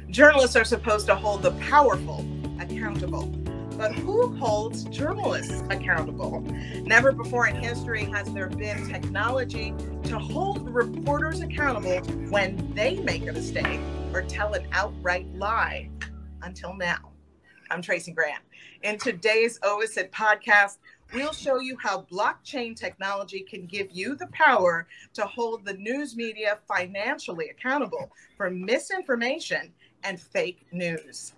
Journalists are supposed to hold the powerful accountable. But who holds journalists accountable? Never before in history has there been technology to hold reporters accountable when they make a mistake or tell an outright lie. Until now. I'm Tracy Grant. In today's OVIS-IT podcast, we'll show you how blockchain technology can give you the power to hold the news media financially accountable for misinformation and fake news.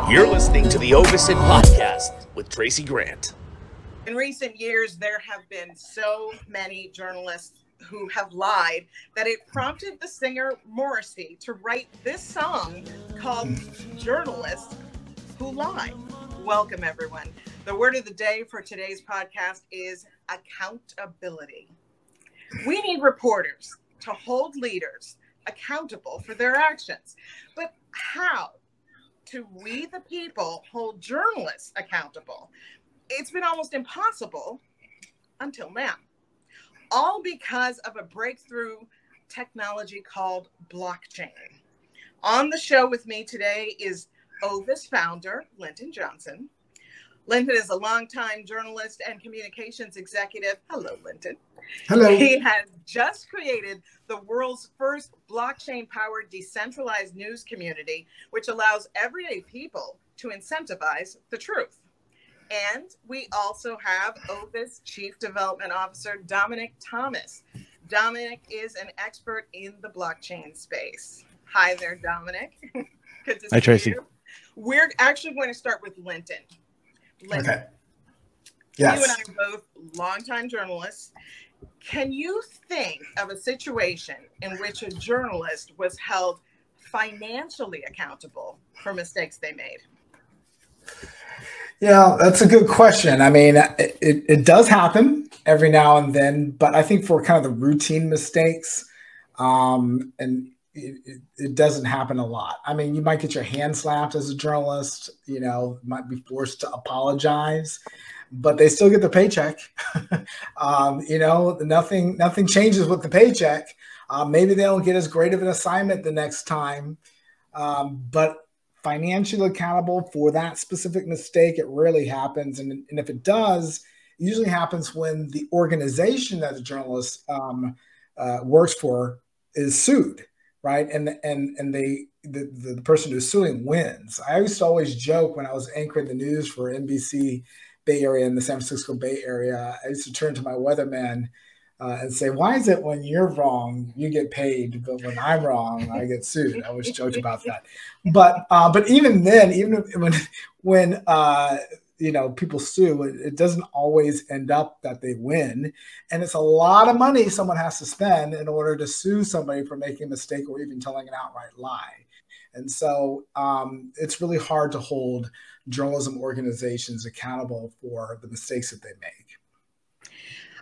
You're listening to the OVIS-IT podcast with Tracy Grant. In recent years, there have been so many journalists who have lied that it prompted the singer Morrissey to write this song called Journalists Who Lie. Welcome, everyone. The word of the day for today's podcast is accountability. We need reporters to hold leaders accountable for their actions. But how do we, the people, hold journalists accountable? It's been almost impossible until now. All because of a breakthrough technology called blockchain. On the show with me today is OVIS founder, Linton Johnson. Linton is a longtime journalist and communications executive. Hello, Linton. Hello. He has just created the world's first blockchain-powered decentralized news community, which allows everyday people to incentivize the truth. And we also have OVIS Chief Development Officer, Dominic Thomas. Dominic is an expert in the blockchain space. Hi there, Dominic. Good to see Tracy. you. We're actually going to start with Linton. Linton, okay. Yes. You and I are both longtime journalists. Can you think of a situation in which a journalist was held financially accountable for mistakes they made? Yeah, that's a good question. I mean, it does happen every now and then, but I think for kind of the routine mistakes, and it doesn't happen a lot. I mean, you might get your hand slapped as a journalist, might be forced to apologize, but they still get the paycheck. Nothing changes with the paycheck. Maybe they don't get as great of an assignment the next time, but financially accountable for that specific mistake, it rarely happens. And if it does, it usually happens when the organization that the journalist works for is sued, right? And the person who's suing wins. I used to always joke when I was anchoring the news for NBC Bay Area and the San Francisco Bay Area, I used to turn to my weatherman and say, why is it when you're wrong, you get paid, but when I'm wrong, I get sued? I always joked about that. But even then, even when people sue, it doesn't always end up that they win. And it's a lot of money someone has to spend in order to sue somebody for making a mistake or even telling an outright lie. And so it's really hard to hold journalism organizations accountable for the mistakes that they make.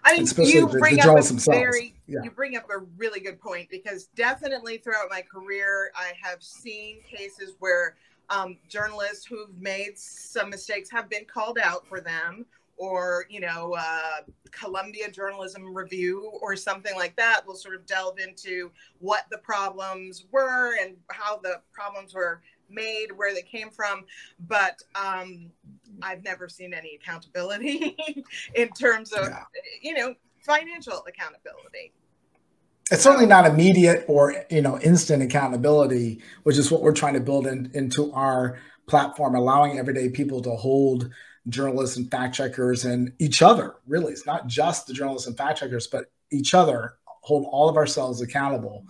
I mean, especially you the bring journalists up themselves. You bring up a really good point, because definitely throughout my career, I have seen cases where journalists who've made some mistakes have been called out for them, or, Columbia Journalism Review or something like that will sort of delve into what the problems were and how the problems were made, where they came from. But I've never seen any accountability in terms of, financial accountability. It's certainly not immediate or, instant accountability, which is what we're trying to build into our platform, allowing everyday people to hold journalists and fact checkers and each other. Really, it's not just the journalists and fact checkers, but each other, hold all of ourselves accountable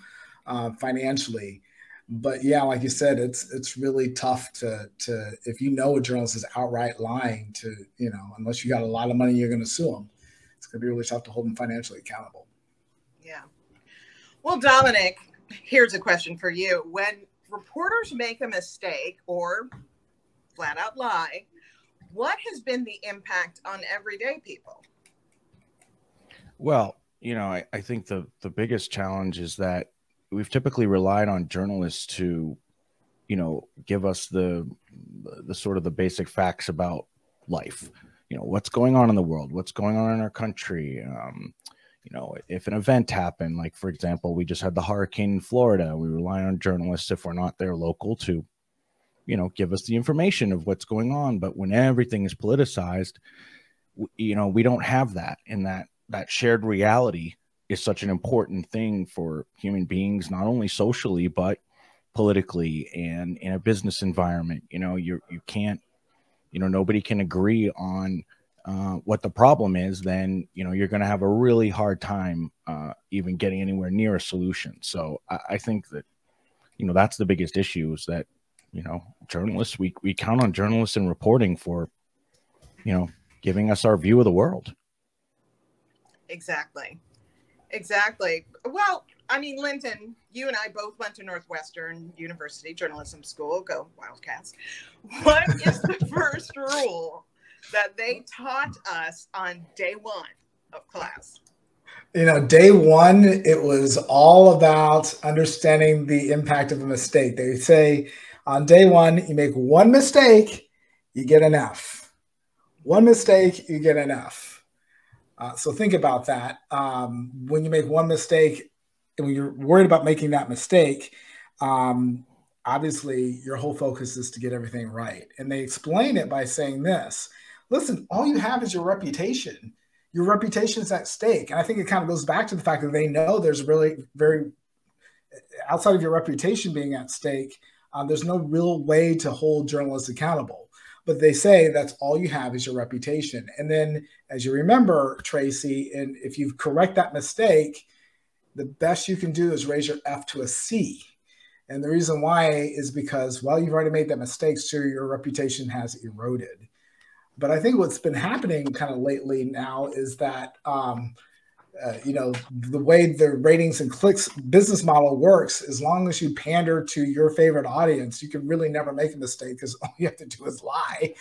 financially. But yeah, like you said, it's really tough to if a journalist is outright lying to, unless you got a lot of money, you're going to sue them. It's going to be really tough to hold them financially accountable. Yeah. Well, Dominic, here's a question for you. When reporters make a mistake or flat out lie, what has been the impact on everyday people? Well, I think the biggest challenge is that we've typically relied on journalists to give us the sort of the basic facts about life. What's going on in the world, what's going on in our country. If an event happened, like, for example, we just had the hurricane in Florida, we rely on journalists, if we're not there local, to, give us the information of what's going on. But when everything is politicized, we don't have that. And that shared reality is such an important thing for human beings, not only socially, but politically and in a business environment. You can't, nobody can agree on what the problem is, then, you're going to have a really hard time even getting anywhere near a solution. So I think that, that's the biggest issue, is that, journalists, we count on journalists and reporting for, giving us our view of the world. Exactly. Well, I mean, Linton, you and I both went to Northwestern University Journalism School. Go Wildcats. What is the first rule that they taught us on day one of class? Day one, it was all about understanding the impact of a mistake. They say on day one, you make one mistake, you get an F. One mistake, you get an F. So think about that. When you make one mistake, and when you're worried about making that mistake, obviously your whole focus is to get everything right. And they explain it by saying this: listen, all you have is your reputation. Your reputation is at stake. And I think it kind of goes back to the fact that they know there's really very, outside of your reputation being at stake, there's no real way to hold journalists accountable. But they say that's all you have is your reputation. And then, as you remember, Tracy, and if you correct that mistake, the best you can do is raise your F to a C. And the reason why is because, well, you've already made that mistake, so your reputation has eroded. But I think what's been happening kind of lately now is that, the way the ratings and clicks business model works, as long as you pander to your favorite audience, you can really never make a mistake, because all you have to do is lie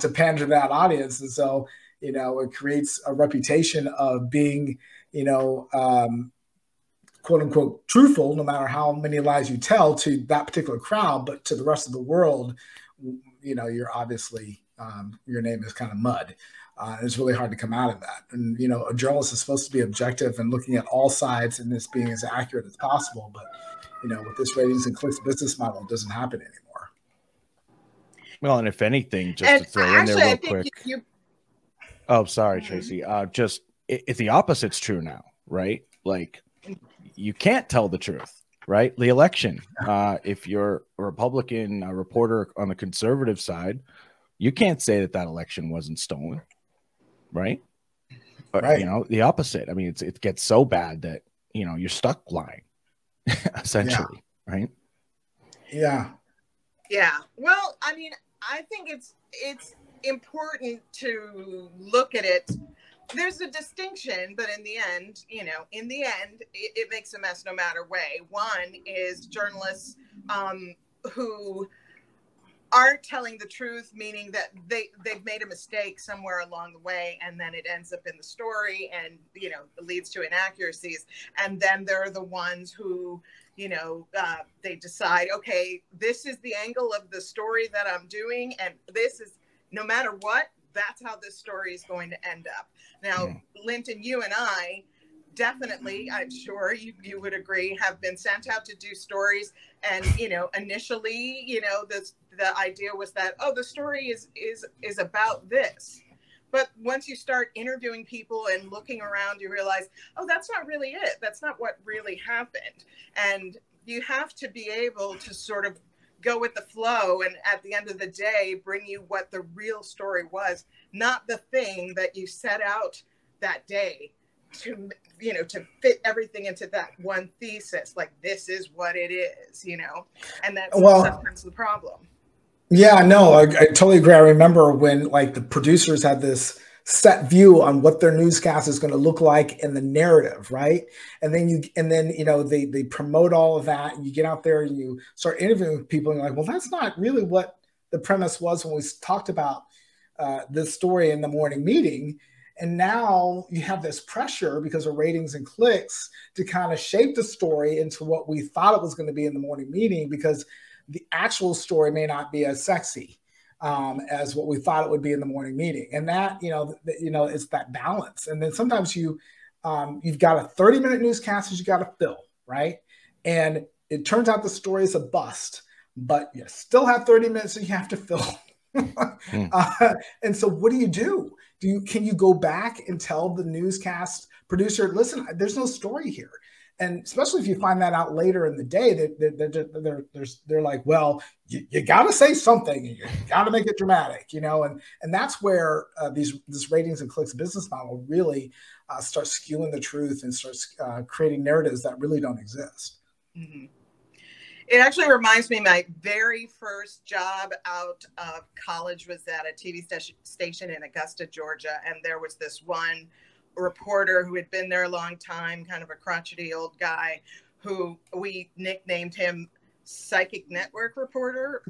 to pander to that audience. And so, it creates a reputation of being, quote unquote, truthful, no matter how many lies you tell to that particular crowd. But to the rest of the world, you're obviously, your name is kind of mud. It's really hard to come out of that. And, a journalist is supposed to be objective and looking at all sides and this being as accurate as possible. But, with this ratings and clicks business model, it doesn't happen anymore. Well, and if anything, just to throw in there real quick. Oh, sorry, Tracy. Just if the opposite's true now, right? Like, you can't tell the truth, right? The election, if you're a Republican reporter on the conservative side, you can't say that election wasn't stolen, right? But, right. The opposite. I mean, it gets so bad that, you're stuck lying, essentially, right? Yeah. Yeah. Well, I mean, I think it's important to look at it. There's a distinction, but in the end, it makes a mess no matter way. One is journalists who aren't telling the truth, meaning that they've made a mistake somewhere along the way, and then it ends up in the story, and it leads to inaccuracies. And then there are the ones who they decide, okay, this is the angle of the story that I'm doing, and this is, no matter what, that's how this story is going to end up. Now, Linton, you and I definitely, I'm sure you would agree, have been sent out to do stories. And, initially, the idea was that, oh, the story is about this. But once you start interviewing people and looking around, you realize, oh, that's not really it. That's not what really happened. And you have to be able to sort of go with the flow, and at the end of the day, bring you what the real story was, not the thing that you set out that day to fit everything into that one thesis. Like, this is what it is, and that's sometimes the problem. Yeah, no, I totally agree. I remember when the producers had this set view on what their newscast is going to look like in the narrative, right? And then they promote all of that, and you get out there and you start interviewing people, and you're like, well, that's not really what the premise was when we talked about this story in the morning meeting. And now you have this pressure because of ratings and clicks to kind of shape the story into what we thought it was going to be in the morning meeting, because the actual story may not be as sexy as what we thought it would be in the morning meeting. And that, it's that balance. And then sometimes you've got a 30-minute newscast that you got to fill, right? And it turns out the story is a bust, but you still have 30 minutes that you have to fill. And so what do? Can you go back and tell the newscast producer, listen, there's no story here? And especially if you find that out later in the day, they're like, well, you got to say something, you got to make it dramatic, and that's where this ratings and clicks business model really starts skewing the truth and starts creating narratives that really don't exist. Mm-hmm. It actually reminds me, my very first job out of college was at a TV station in Augusta, Georgia. And there was this one reporter who had been there a long time, kind of a crotchety old guy, who we nicknamed him Psychic Network Reporter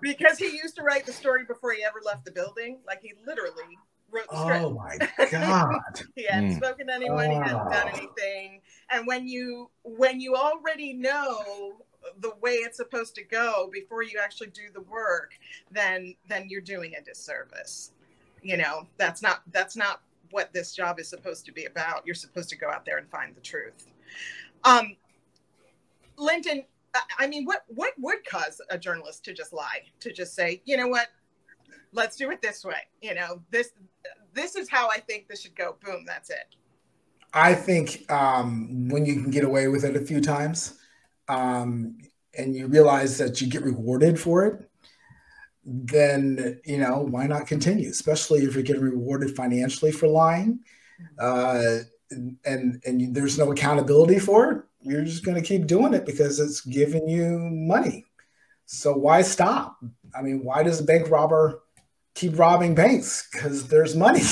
because he used to write the story before he ever left the building. Like, he literally wrote the script. Oh my God. He hadn't spoken to anyone, he hadn't done anything. And when you already know the way it's supposed to go before you actually do the work, then you're doing a disservice. That's not what this job is supposed to be about. You're supposed to go out there and find the truth. Linton, I mean, what would cause a journalist to just lie, to just say, you know what, let's do it this way. This is how I think this should go. Boom, that's it. I think when you can get away with it a few times and you realize that you get rewarded for it, then, why not continue? Especially if you're getting rewarded financially for lying and there's no accountability for it. You're just going to keep doing it because it's giving you money. So why stop? I mean, why does a bank robber keep robbing banks? Because there's money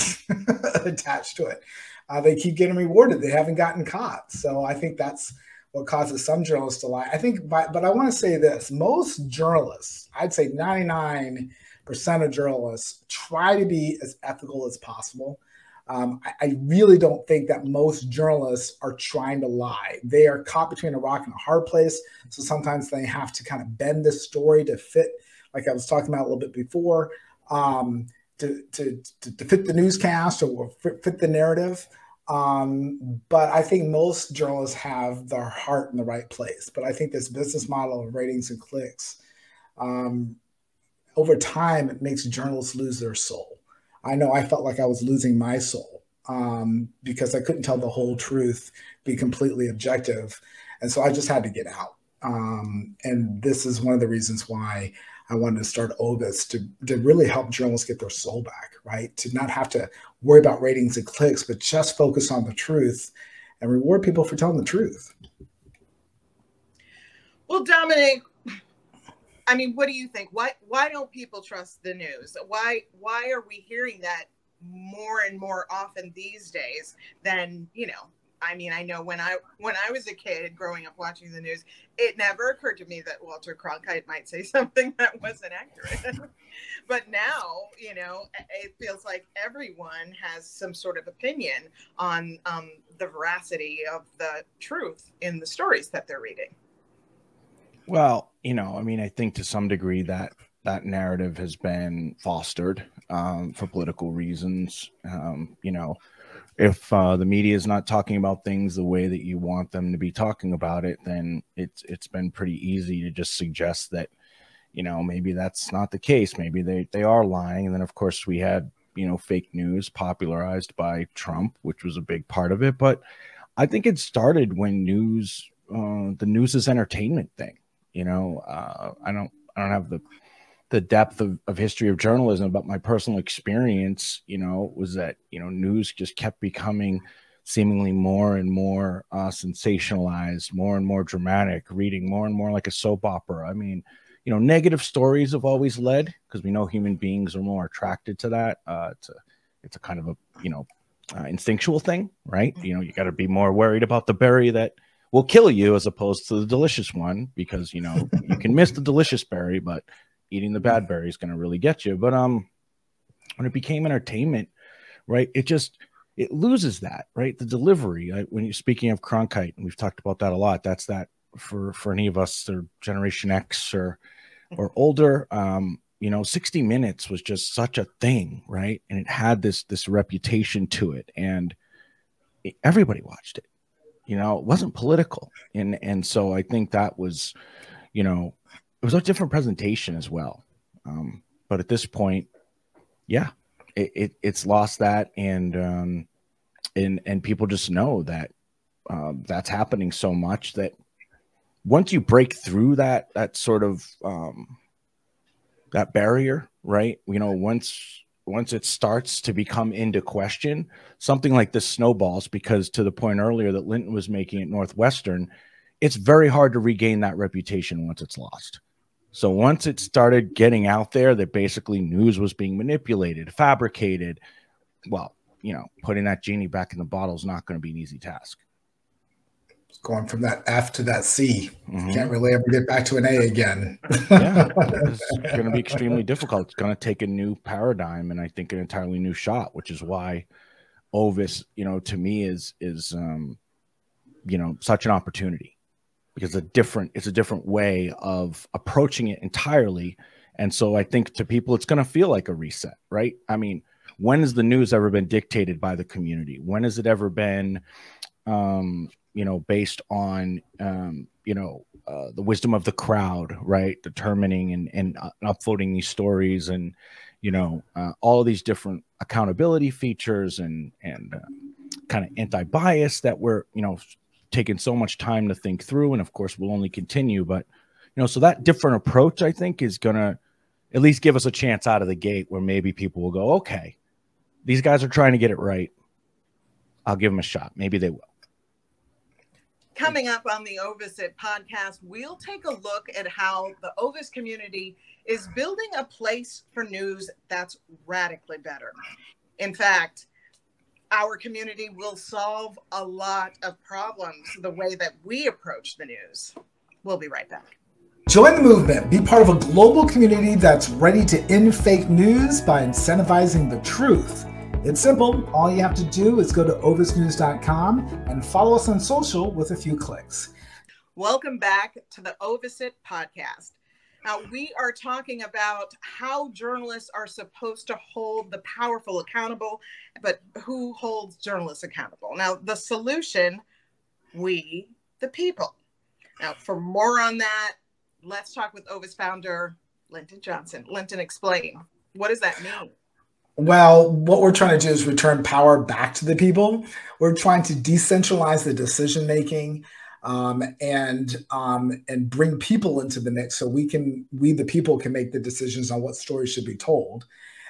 attached to it. They keep getting rewarded. They haven't gotten caught. So I think that's what causes some journalists to lie. I think, but I want to say this: most journalists, I'd say 99% of journalists, try to be as ethical as possible. I really don't think that most journalists are trying to lie. They are caught between a rock and a hard place. So sometimes they have to kind of bend the story to fit, like I was talking about a little bit before, to fit the newscast or fit the narrative. But I think most journalists have their heart in the right place. But I think this business model of ratings and clicks, over time, it makes journalists lose their soul. I know I felt like I was losing my soul because I couldn't tell the whole truth, be completely objective. And so I just had to get out. And this is one of the reasons why I wanted to start OVIS, to really help journalists get their soul back, right? To not have to worry about ratings and clicks, but just focus on the truth and reward people for telling the truth. Well, Dominic, I mean, what do you think? Why don't people trust the news? Why are we hearing that more and more often these days than, I mean, I know when I was a kid growing up watching the news, it never occurred to me that Walter Cronkite might say something that wasn't accurate. But now, it feels like everyone has some sort of opinion on the veracity of the truth in the stories that they're reading. Well, I mean, I think to some degree that narrative has been fostered for political reasons. If the media is not talking about things the way that you want them to be talking about it, then it's been pretty easy to just suggest that, maybe that's not the case. Maybe they are lying. And then, of course, we had, fake news popularized by Trump, which was a big part of it. But I think it started when the news is entertainment thing. I don't have the depth of history of journalism, but my personal experience, was that, news just kept becoming seemingly more and more sensationalized, more and more dramatic, reading more and more like a soap opera. I mean, negative stories have always led, because we know human beings are more attracted to that. It's a kind of a, instinctual thing, right? You got to be more worried about the berry that will kill you as opposed to the delicious one, because, you can miss the delicious berry, but eating the bad berry is going to really get you. But when it became entertainment, right, it loses that, right? The delivery, when you're speaking of Cronkite, and we've talked about that a lot, that's that for any of us that are Generation X or older, 60 Minutes was just such a thing, right? And it had this reputation to it, and everybody watched it. It wasn't political, and so I think that was, it was a different presentation as well. But at this point, yeah, it's lost that, and people just know that that's happening so much that once you break through that sort of that barrier, right? Once it starts to become into question, something like this snowballs, because to the point earlier that Linton was making at Northwestern, it's very hard to regain that reputation once it's lost. So once it started getting out there that basically news was being manipulated, fabricated, well, putting that genie back in the bottle is not going to be an easy task. Going from that F to that C. Can't really ever get back to an A again. Yeah, it's going to be extremely difficult. It's going to take a new paradigm, and I think an entirely new shot, which is why Ovis, to me is such an opportunity, because it's a different way of approaching it entirely. And so I think to people, it's going to feel like a reset, right? I mean, when has the news ever been dictated by the community? When has it ever been, based on, the wisdom of the crowd, right? Determining and uploading these stories, and, all of these different accountability features and kind of anti-bias that we're, taking so much time to think through. And of course we'll only continue, but, so that different approach, I think, is going to at least give us a chance out of the gate where maybe people will go, okay, these guys are trying to get it right. I'll give them a shot. Maybe they will. Coming up on the OVIS-IT podcast, we'll take a look at how the Ovis community is building a place for news that's radically better. In fact, our community will solve a lot of problems the way that we approach the news. We'll be right back. Join the movement. Be part of a global community that's ready to end fake news by incentivizing the truth. It's simple. All you have to do is go to ovisnews.com and follow us on social with a few clicks. Welcome back to the OVIS-IT podcast. Now, we are talking about how journalists are supposed to hold the powerful accountable, but who holds journalists accountable? Now, the solution, we, the people. Now, for more on that, let's talk with Ovis founder, Linton Johnson. Linton, explain. What does that mean? Well, what we're trying to do is return power back to the people. We're trying to decentralize the decision-making and bring people into the mix so we the people can make the decisions on what stories should be told.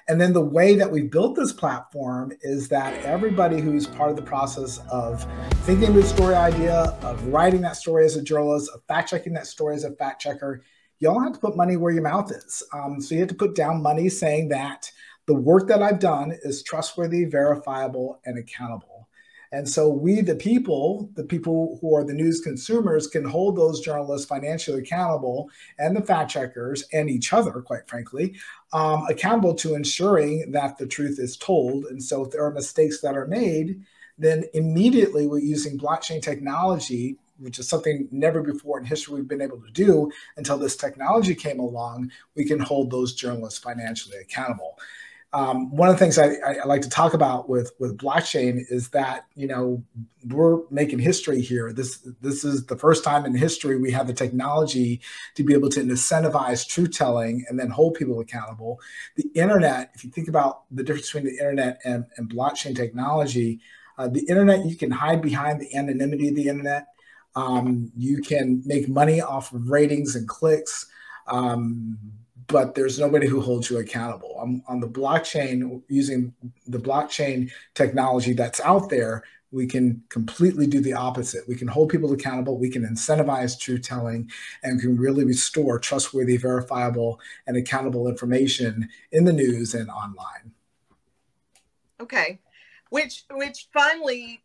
And then the way that we built this platform is that everybody who's part of the process of thinking of a story idea, of writing that story as a journalist, of fact-checking that story as a fact-checker, you all have to put money where your mouth is. So you have to put down money saying that the work that I've done is trustworthy, verifiable, and accountable. And so we, the people who are the news consumers, can hold those journalists financially accountable, and the fact checkers and each other, quite frankly, accountable to ensuring that the truth is told. And so if there are mistakes that are made, then immediately we're using blockchain technology, which is something never before in history we've been able to do until this technology came along. We can hold those journalists financially accountable. One of the things I like to talk about with blockchain is that, we're making history here. This is the first time in history we have the technology to be able to incentivize truth telling and then hold people accountable. The internet, if you think about the difference between the internet and blockchain technology, the internet, you can hide behind the anonymity of the internet. You can make money off of ratings and clicks. But there's nobody who holds you accountable. On the blockchain, using the blockchain technology that's out there, we can completely do the opposite. We can hold people accountable, we can incentivize truth telling, and can really restore trustworthy, verifiable, and accountable information in the news and online. Okay, which finally,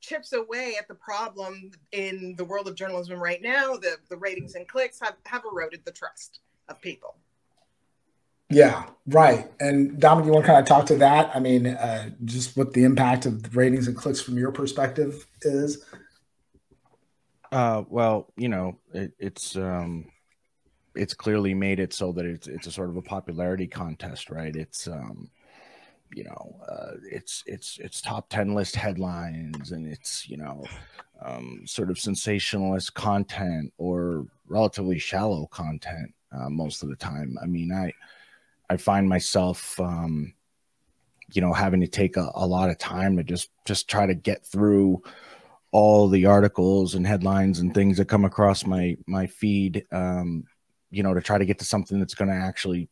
chips away at the problem in the world of journalism right now. The ratings and clicks have eroded the trust of people. Yeah, right. And Dominic, you want to kind of talk to that? I mean, just what the impact of the ratings and clicks from your perspective is? Well, it's clearly made it so that it's a sort of a popularity contest, right? It's top 10 list headlines, and it's sort of sensationalist content or relatively shallow content most of the time. I mean, I find myself having to take a lot of time to just try to get through all the articles and headlines and things that come across my feed, to try to get to something that's going to actually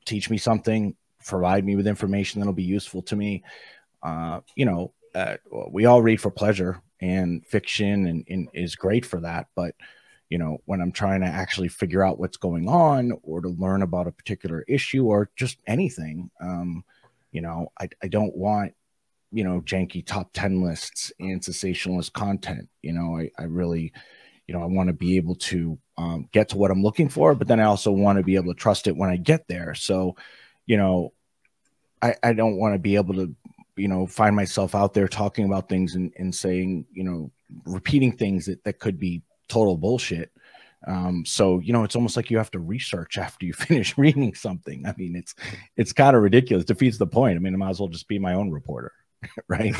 teach me something, provide me with information that'll be useful to me. We all read for pleasure, and fiction and is great for that. But, when I'm trying to actually figure out what's going on, or to learn about a particular issue or just anything, I don't want, janky top 10 lists and sensationalist content. I really, I want to be able to get to what I'm looking for, but then I also want to be able to trust it when I get there. So, I don't want to be able to, find myself out there talking about things and saying, repeating things that could be total bullshit. So, it's almost like you have to research after you finish reading something. I mean, it's kind of ridiculous. It defeats the point. I mean, I might as well just be my own reporter. Right.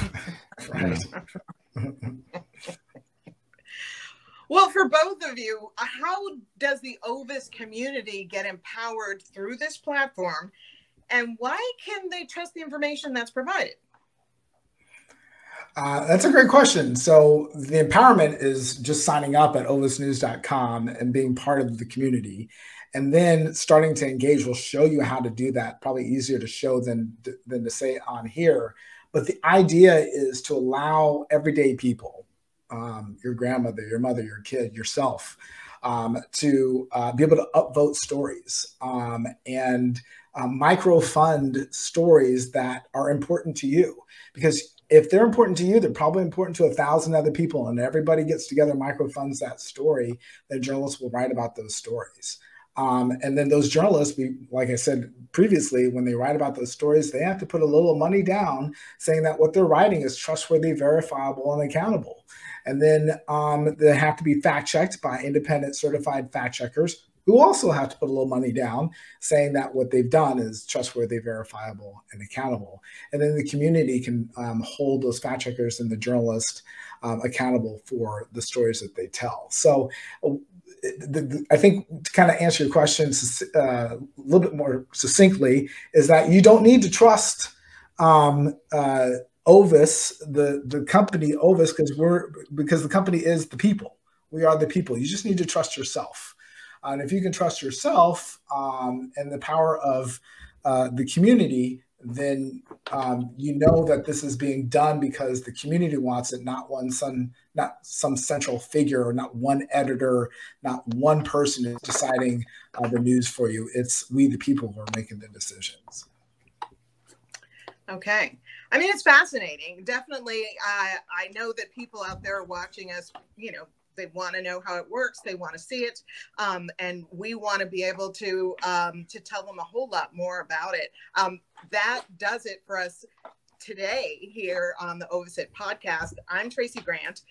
Right. Well, for both of you, how does the OVIS community get empowered through this platform, and why can they trust the information that's provided? That's a great question. So the empowerment is just signing up at ovisnews.com and being part of the community, and then starting to engage. We'll show you how to do that. Probably easier to show than to say on here. But the idea is to allow everyday people, your grandmother, your mother, your kid, yourself, to be able to upvote stories and micro fund stories that are important to you. Because if they're important to you, they're probably important to 1,000 other people, and everybody gets together, micro funds that story, then journalists will write about those stories. And then those journalists, like I said previously, when they write about those stories, they have to put a little money down saying that what they're writing is trustworthy, verifiable, and accountable. And then they have to be fact checked by independent certified fact checkers, who also have to put a little money down saying that what they've done is trustworthy, verifiable, and accountable. And then the community can hold those fact checkers and the journalists accountable for the stories that they tell. So I think to kind of answer your question a little bit more succinctly is that you don't need to trust OVIS, the company OVIS, because the company is the people. We are the people. You just need to trust yourself. And if you can trust yourself and the power of the community, then you know that this is being done because the community wants it, not some central figure, or not one editor, not one person is deciding the news for you. It's we, the people, who are making the decisions. Okay. I mean, it's fascinating. Definitely, I know that people out there are watching us, they want to know how it works. They want to see it. And we want to be able to tell them a whole lot more about it. That does it for us today here on the OVIS-IT podcast. I'm Tracy Grant.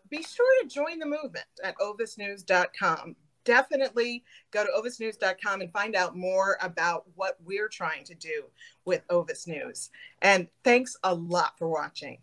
Be sure to join the movement at ovisnews.com. Definitely go to ovisnews.com and find out more about what we're trying to do with OVIS News. And thanks a lot for watching.